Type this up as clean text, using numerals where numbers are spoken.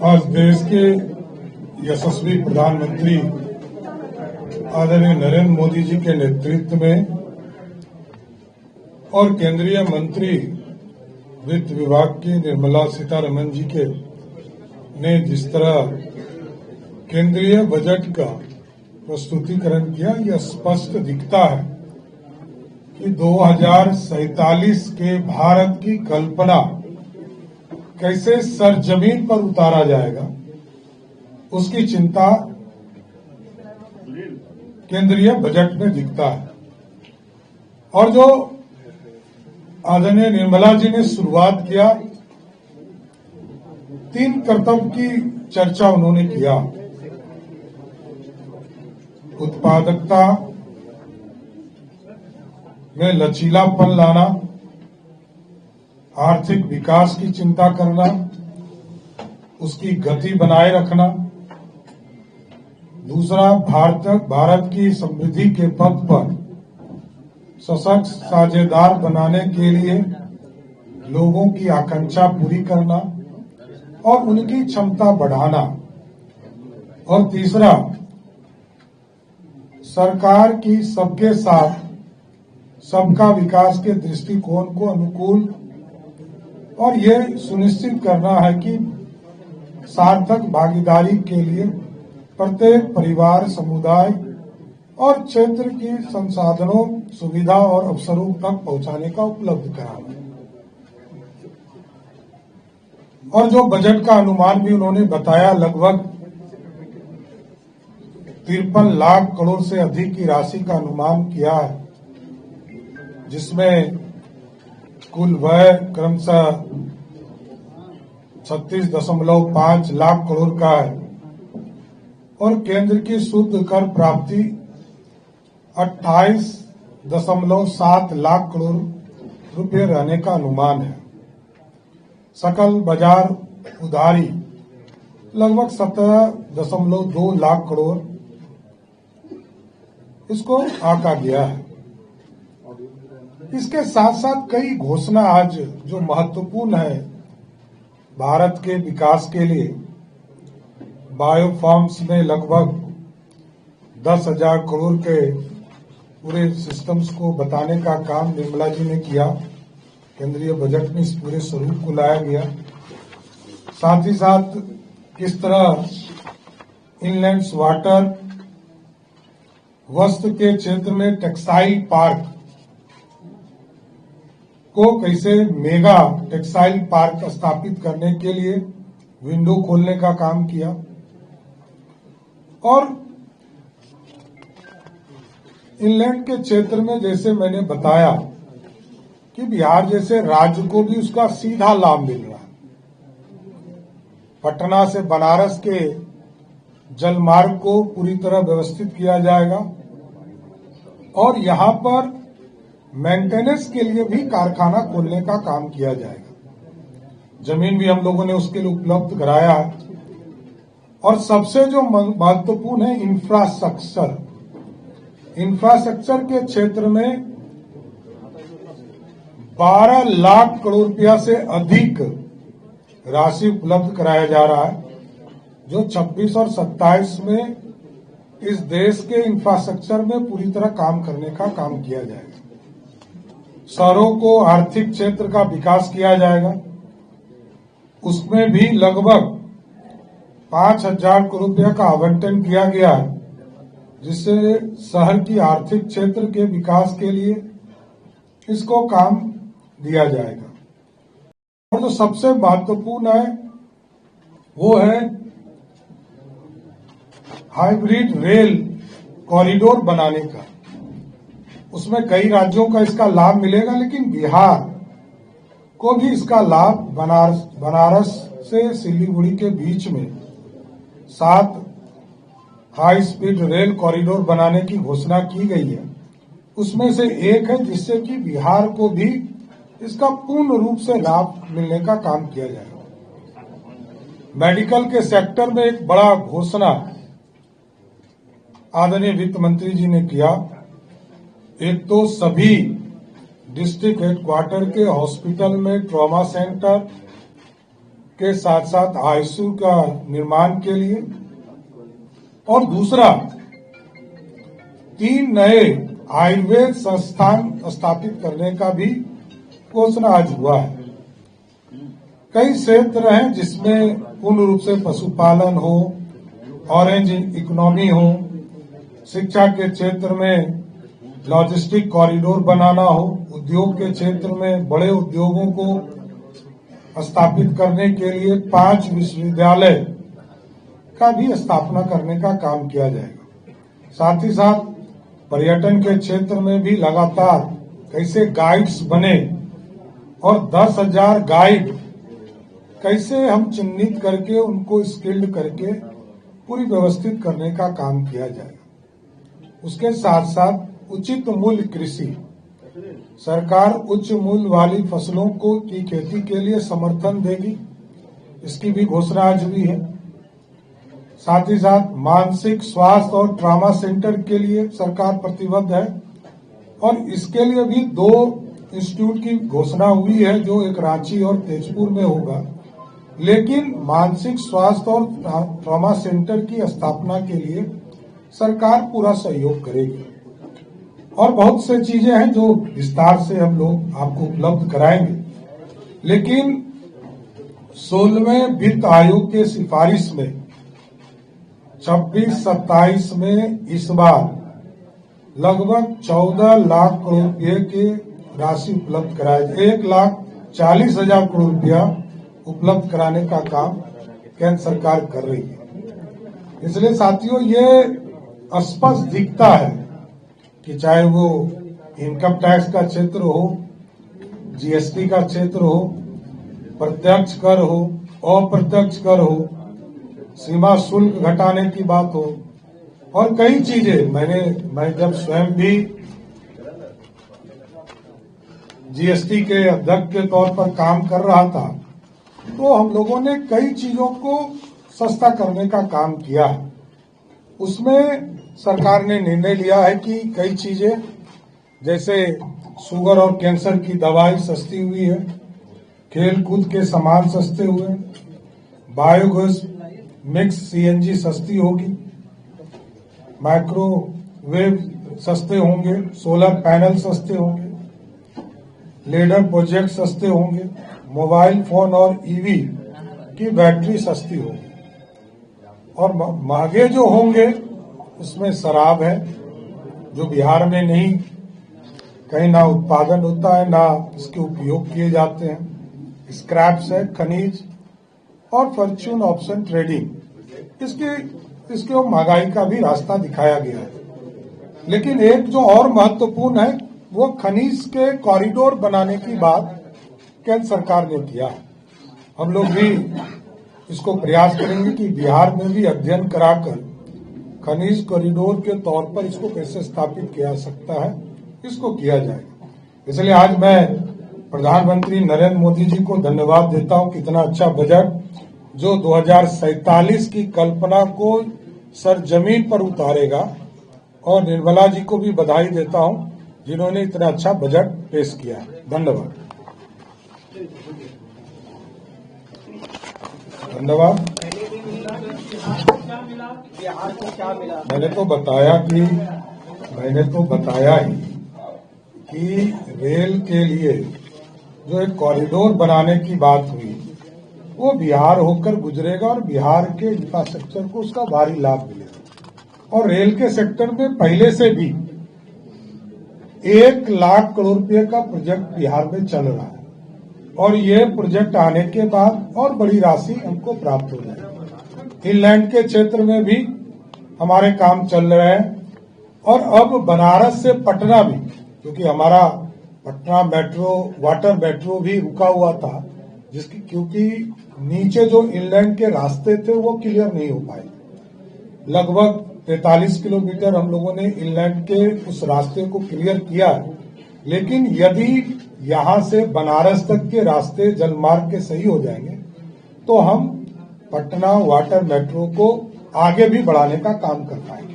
आज देश के यशस्वी प्रधानमंत्री आदरणीय नरेंद्र मोदी जी के नेतृत्व में और केंद्रीय मंत्री वित्त विभाग की निर्मला सीतारमण जी के ने जिस तरह केंद्रीय बजट का प्रस्तुतिकरण किया, यह स्पष्ट दिखता है कि 2047 के भारत की कल्पना कैसे सरजमीन पर उतारा जाएगा, उसकी चिंता केंद्रीय बजट में दिखता है। और जो आदरणीय निर्मला जी ने शुरुआत किया, 3 कर्तव्य की चर्चा उन्होंने किया। उत्पादकता में लचीलापन लाना, आर्थिक विकास की चिंता करना, उसकी गति बनाए रखना। दूसरा, भारत की समृद्धि के पथ पर सशक्त साझेदार बनाने के लिए लोगों की आकांक्षा पूरी करना और उनकी क्षमता बढ़ाना। और तीसरा, सरकार की सबके साथ सबका विकास के दृष्टिकोण को अनुकूल और ये सुनिश्चित करना है कि सार्थक भागीदारी के लिए प्रत्येक परिवार, समुदाय और क्षेत्र की संसाधनों, सुविधा और अवसरों तक पहुंचाने का उपलब्ध कराना। और जो बजट का अनुमान भी उन्होंने बताया, लगभग 53 लाख करोड़ से अधिक की राशि का अनुमान किया है, जिसमें कुल व्यय क्रमशः 36.5 लाख करोड़ का है और केंद्र की शुद्ध कर प्राप्ति 28.7 लाख करोड़ रुपए रहने का अनुमान है। सकल बाजार उधारी लगभग 17.2 लाख करोड़ इसको आंका गया है। इसके साथ साथ कई घोषणा आज जो महत्वपूर्ण है भारत के विकास के लिए। बायोफार्म्स में लगभग 10,000 करोड़ के पूरे सिस्टम्स को बताने का काम निर्मला जी ने किया। केंद्रीय बजट में इस पूरे स्वरूप को लाया गया। साथ ही साथ किस तरह इनलैंड वाटर, वस्त्र के क्षेत्र में टेक्सटाइल पार्क को कैसे मेगा टेक्सटाइल पार्क स्थापित करने के लिए विंडो खोलने का काम किया। और इनलैंड के क्षेत्र में जैसे मैंने बताया कि बिहार जैसे राज्य को भी उसका सीधा लाभ मिल रहा है। पटना से बनारस के जलमार्ग को पूरी तरह व्यवस्थित किया जाएगा और यहां पर मेंटेनेंस के लिए भी कारखाना खोलने का काम किया जाएगा। जमीन भी हम लोगों ने उसके लिए उपलब्ध कराया है। और सबसे जो महत्वपूर्ण है इंफ्रास्ट्रक्चर के क्षेत्र में 12 लाख करोड़ रुपया से अधिक राशि उपलब्ध कराया जा रहा है, जो 26 और 27 में इस देश के इंफ्रास्ट्रक्चर में पूरी तरह काम करने का काम किया जाएगा। शहरों को आर्थिक क्षेत्र का विकास किया जाएगा, उसमें भी लगभग 5,000 करोड़ रुपया का आवंटन किया गया है, जिससे शहर की आर्थिक क्षेत्र के विकास के लिए इसको काम दिया जाएगा। और जो सबसे महत्वपूर्ण है वो है हाइब्रिड रेल कॉरिडोर बनाने का। उसमें कई राज्यों का इसका लाभ मिलेगा, लेकिन बिहार को भी इसका लाभ बनारस से सिलीगुड़ी के बीच में 7 हाई स्पीड रेल कॉरिडोर बनाने की घोषणा की गई है। उसमें से एक है जिससे कि बिहार को भी इसका पूर्ण रूप से लाभ मिलने का काम किया जाएगा। मेडिकल के सेक्टर में एक बड़ा घोषणा आदरणीय वित्त मंत्री जी ने किया। एक तो सभी डिस्ट्रिक्ट हेडक्वार्टर के हॉस्पिटल में ट्रॉमा सेंटर के साथ साथ आईसीयू का निर्माण के लिए, और दूसरा 3 नए आयुर्वेद संस्थान स्थापित करने का भी घोषणा आज हुआ है। कई क्षेत्र हैं जिसमें पूर्ण रूप से पशुपालन हो, ऑरेंज इकोनॉमी हो, शिक्षा के क्षेत्र में लॉजिस्टिक कॉरिडोर बनाना हो, उद्योग के क्षेत्र में बड़े उद्योगों को स्थापित करने के लिए 5 विश्वविद्यालय का भी स्थापना करने का काम किया जाएगा। साथ ही साथ पर्यटन के क्षेत्र में भी लगातार कैसे गाइड्स बने और 10,000 गाइड कैसे हम चिन्हित करके उनको स्किल्ड करके पूरी व्यवस्थित करने का काम किया जाएगा। उसके साथ साथ उचित मूल्य कृषि, सरकार उच्च मूल्य वाली फसलों को की खेती के लिए समर्थन देगी, इसकी भी घोषणा आज हुई है। साथ ही साथ मानसिक स्वास्थ्य और ट्रॉमा सेंटर के लिए सरकार प्रतिबद्ध है और इसके लिए भी 2 इंस्टीट्यूट की घोषणा हुई है, जो एक रांची और तेजपुर में होगा। लेकिन मानसिक स्वास्थ्य और ट्रॉमा सेंटर की स्थापना के लिए सरकार पूरा सहयोग करेगी और बहुत से चीजें हैं जो विस्तार से हम लोग आपको उपलब्ध कराएंगे। लेकिन 16वें वित्त आयोग के सिफारिश में 26-27 में इस बार लगभग 14 लाख करोड़ रुपये की राशि उपलब्ध कराई, 1,40,000 करोड़ रुपया उपलब्ध कराने का काम केंद्र सरकार कर रही है। इसलिए साथियों, ये स्पष्ट दिखता है कि चाहे वो इनकम टैक्स का क्षेत्र हो, जीएसटी का क्षेत्र हो, प्रत्यक्ष कर हो, अप्रत्यक्ष कर हो, सीमा शुल्क घटाने की बात हो और कई चीजें। मैं जब स्वयं भी जीएसटी के अध्यक्ष के तौर पर काम कर रहा था तो हम लोगों ने कई चीजों को सस्ता करने का काम किया है। उसमें सरकार ने निर्णय लिया है कि कई चीजें जैसे शुगर और कैंसर की दवाई सस्ती हुई है, खेल कूद के सामान सस्ते हुए, बायोगैस मिक्स सीएनजी सस्ती होगी, माइक्रोवेव सस्ते होंगे, सोलर पैनल सस्ते होंगे, लेडर प्रोजेक्ट सस्ते होंगे, मोबाइल फोन और ईवी की बैटरी सस्ती होगी और महंगे जो होंगे उसमें शराब है जो बिहार में नहीं, कहीं ना उत्पादन होता है ना इसके उपयोग किए जाते हैं, स्क्रैप्स है, खनिज और फॉर्च्यून ऑप्शन ट्रेडिंग, इसके महंगाई का भी रास्ता दिखाया गया है। लेकिन एक जो और महत्वपूर्ण है वो खनिज के कॉरिडोर बनाने की बात केंद्र सरकार ने किया। हम लोग भी इसको प्रयास करेंगे कि बिहार में भी अध्ययन कराकर खनिज कॉरिडोर के तौर पर इसको कैसे स्थापित किया जा सकता है, इसको किया जाएगा। इसलिए आज मैं प्रधानमंत्री नरेंद्र मोदी जी को धन्यवाद देता हूं कि इतना अच्छा बजट जो 2047 की कल्पना को सरजमीन पर उतारेगा, और निर्मला जी को भी बधाई देता हूं जिन्होंने इतना अच्छा बजट पेश किया है। धन्यवाद। धन्यवाद। मैंने तो बताया ही कि रेल के लिए जो एक कॉरिडोर बनाने की बात हुई वो बिहार होकर गुजरेगा और बिहार के इंफ्रास्ट्रक्चर को उसका भारी लाभ मिलेगा। और रेल के सेक्टर में पहले से भी 1 लाख करोड़ रुपए का प्रोजेक्ट बिहार में चल रहा है और ये प्रोजेक्ट आने के बाद और बड़ी राशि हमको प्राप्त हो जाएगी। इनलैंड के क्षेत्र में भी हमारे काम चल रहे हैं और अब बनारस से पटना भी, क्योंकि हमारा पटना मेट्रो, वाटर मेट्रो भी रुका हुआ था क्योंकि नीचे जो इनलैंड के रास्ते थे वो क्लियर नहीं हो पाए। लगभग 43 किलोमीटर हम लोगों ने इनलैंड के उस रास्ते को क्लियर किया है, लेकिन यदि यहां से बनारस तक के रास्ते जलमार्ग के सही हो जाएंगे तो हम पटना वाटर मेट्रो को आगे भी बढ़ाने का काम कर पाएंगे।